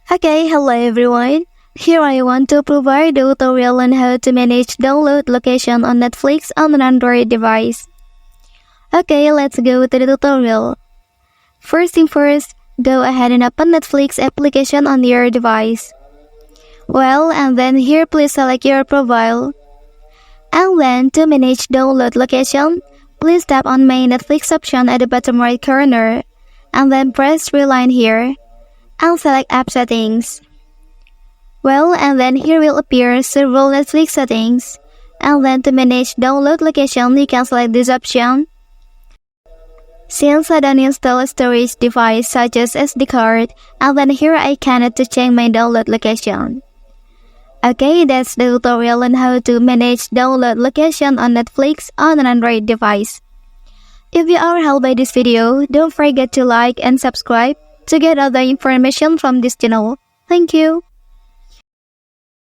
Okay, hello everyone. Here I want to provide a tutorial on how to manage download location on Netflix on an Android device. Okay, let's go to the tutorial. First thing first, go ahead and open Netflix application on your device. And then here please select your profile. And then to manage download location, please tap on my Netflix option at the bottom right corner. And then press three line here. And select app settings. And then here will appear several Netflix settings. And then to manage download location, you can select this option. Since I don't install a storage device such as SD card, and then here I cannot to change my download location. Okay, that's the tutorial on how to manage download location on Netflix on an Android device. If you are helped by this video, don't forget to like and subscribe to get other information from this channel. Thank you.